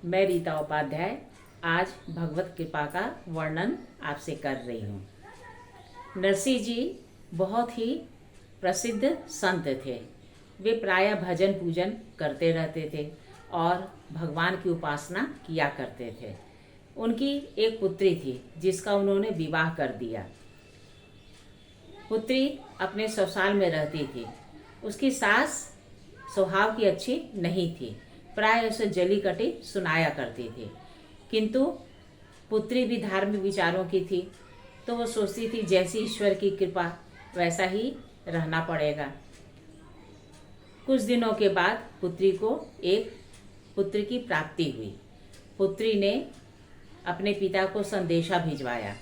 मैं रीता उपाध्याय आज भगवत कृपा का वर्णन आपसे कर रही हूँ। नरसिंह जी बहुत ही प्रसिद्ध संत थे। वे प्रायः भजन पूजन करते रहते थे और भगवान की उपासना किया करते थे। उनकी एक पुत्री थी जिसका उन्होंने विवाह कर दिया। पुत्री अपने ससुराल में रहती थी। उसकी सास स्वभाव की अच्छी नहीं थी, प्राय उसे जली कटी सुनाया करती थी। किंतु पुत्री भी धार्मिक विचारों की थी, तो वो सोचती थी जैसी ईश्वर की कृपा वैसा ही रहना पड़ेगा। कुछ दिनों के बाद पुत्री को एक पुत्र की प्राप्ति हुई। पुत्री ने अपने पिता को संदेशा भिजवाया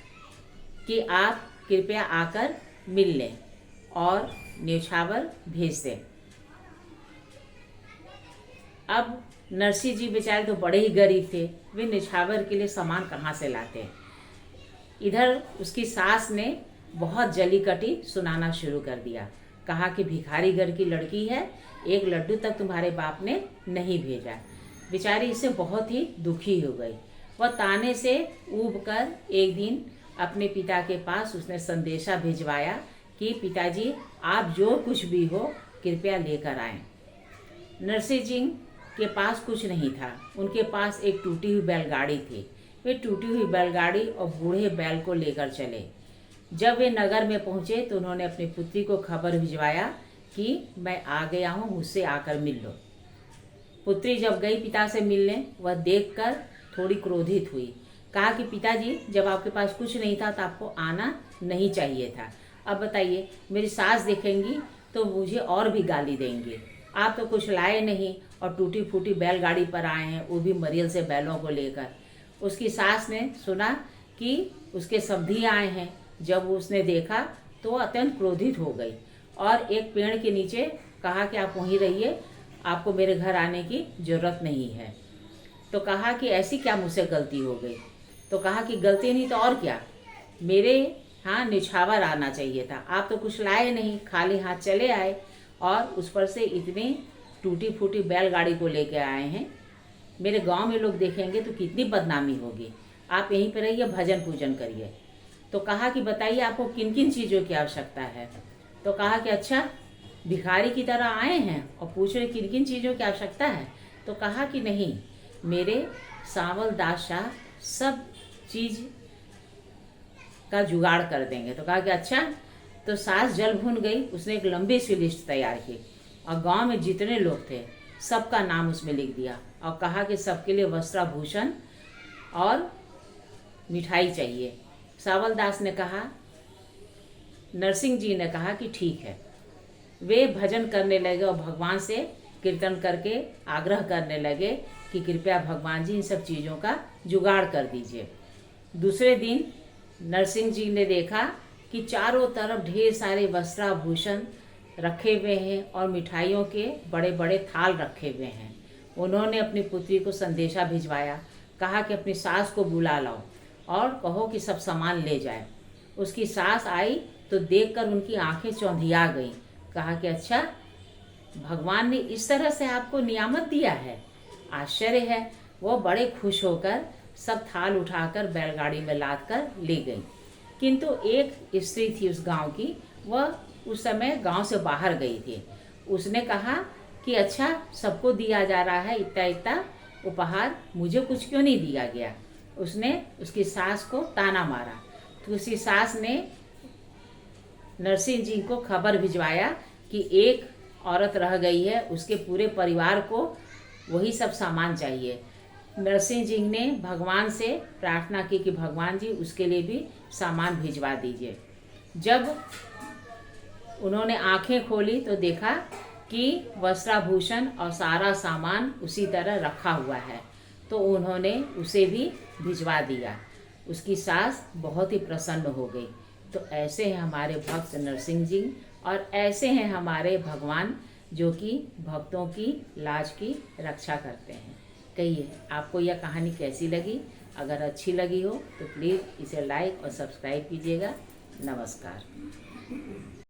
कि आप कृपया आकर मिल लें और न्योछावर भेज दें। अब नरसिंह जी बेचारे तो बड़े ही गरीब थे, वे न्योछावर के लिए सामान कहाँ से लाते। इधर उसकी सास ने बहुत जली कटी सुनाना शुरू कर दिया। कहा कि भिखारी घर की लड़की है, एक लड्डू तक तुम्हारे बाप ने नहीं भेजा। बेचारी इससे बहुत ही दुखी हो गई। वह ताने से ऊब कर एक दिन अपने पिता के पास उसने संदेशा भिजवाया कि पिताजी आप जो कुछ भी हो कृपया लेकर आएं। नरसिंह जी के पास कुछ नहीं था। उनके पास एक टूटी हुई बैलगाड़ी थी। वे टूटी हुई बैलगाड़ी और बूढ़े बैल को लेकर चले। जब वे नगर में पहुंचे तो उन्होंने अपनी पुत्री को खबर भिजवाया कि मैं आ गया हूं, मुझसे आकर मिल लो। पुत्री जब गई पिता से मिलने, वह देखकर थोड़ी क्रोधित हुई। कहा कि पिताजी जब आपके पास कुछ नहीं था तो आपको आना नहीं चाहिए था। अब बताइए, मेरी सास देखेंगी तो मुझे और भी गाली देंगी। आप तो कुछ लाए नहीं और टूटी फूटी बैलगाड़ी पर आए हैं, वो भी मरियल से बैलों को लेकर। उसकी सास ने सुना कि उसके समधी आए हैं। जब उसने देखा तो वो अत्यंत क्रोधित हो गई और एक पेड़ के नीचे कहा कि आप वहीं रहिए, आपको मेरे घर आने की ज़रूरत नहीं है। तो कहा कि ऐसी क्या मुझसे गलती हो गई। तो कहा कि गलती नहीं तो और क्या, मेरे यहाँ न्योछावर आना चाहिए था। आप तो कुछ लाए नहीं, खाली हाथ चले आए और उस पर से इतनी टूटी फूटी बैलगाड़ी को लेके आए हैं। मेरे गांव में लोग देखेंगे तो कितनी बदनामी होगी। आप यहीं पर रहिए, भजन पूजन करिए। तो कहा कि बताइए आपको किन किन चीज़ों की आवश्यकता है। तो कहा कि अच्छा, भिखारी की तरह आए हैं और पूछ रहे किन किन चीज़ों की आवश्यकता है। तो कहा कि नहीं, मेरे सांवल दास शाह सब चीज़ का जुगाड़ कर देंगे। तो कहा कि अच्छा। तो सास जल भून गई। उसने एक लंबी सी लिस्ट तैयार की और गांव में जितने लोग थे सबका नाम उसमें लिख दिया और कहा कि सबके लिए वस्त्राभूषण और मिठाई चाहिए। सांवल दास ने कहा, नरसिंह जी ने कहा कि ठीक है। वे भजन करने लगे और भगवान से कीर्तन करके आग्रह करने लगे कि कृपया भगवान जी इन सब चीज़ों का जुगाड़ कर दीजिए। दूसरे दिन नरसिंह जी ने देखा कि चारों तरफ ढेर सारे वस्त्राभूषण रखे हुए हैं और मिठाइयों के बड़े बड़े थाल रखे हुए हैं। उन्होंने अपनी पुत्री को संदेशा भिजवाया, कहा कि अपनी सास को बुला लाओ और कहो कि सब सामान ले जाए। उसकी सास आई तो देखकर उनकी आंखें चौंधिया गईं। कहा कि अच्छा, भगवान ने इस तरह से आपको नियामत दिया है, आश्चर्य है। वो बड़े खुश होकर सब थाल उठाकर बैलगाड़ी में लाद कर ले गई। किंतु एक स्त्री थी उस गांव की, वह उस समय गांव से बाहर गई थी। उसने कहा कि अच्छा, सबको दिया जा रहा है इतना इतना उपहार, मुझे कुछ क्यों नहीं दिया गया। उसने उसकी सास को ताना मारा। तो उसकी सास ने नरसिंह जी को खबर भिजवाया कि एक औरत रह गई है, उसके पूरे परिवार को वही सब सामान चाहिए। नरसिंह जी ने भगवान से प्रार्थना की कि भगवान जी उसके लिए भी सामान भिजवा दीजिए। जब उन्होंने आंखें खोली तो देखा कि वस्त्राभूषण और सारा सामान उसी तरह रखा हुआ है, तो उन्होंने उसे भी भिजवा दिया। उसकी सास बहुत ही प्रसन्न हो गई। तो ऐसे हैं हमारे भक्त नरसिंह जी और ऐसे हैं हमारे भगवान जो कि भक्तों की लाज की रक्षा करते हैं। कहिए आपको यह कहानी कैसी लगी। अगर अच्छी लगी हो तो प्लीज़ इसे लाइक और सब्सक्राइब कीजिएगा। नमस्कार।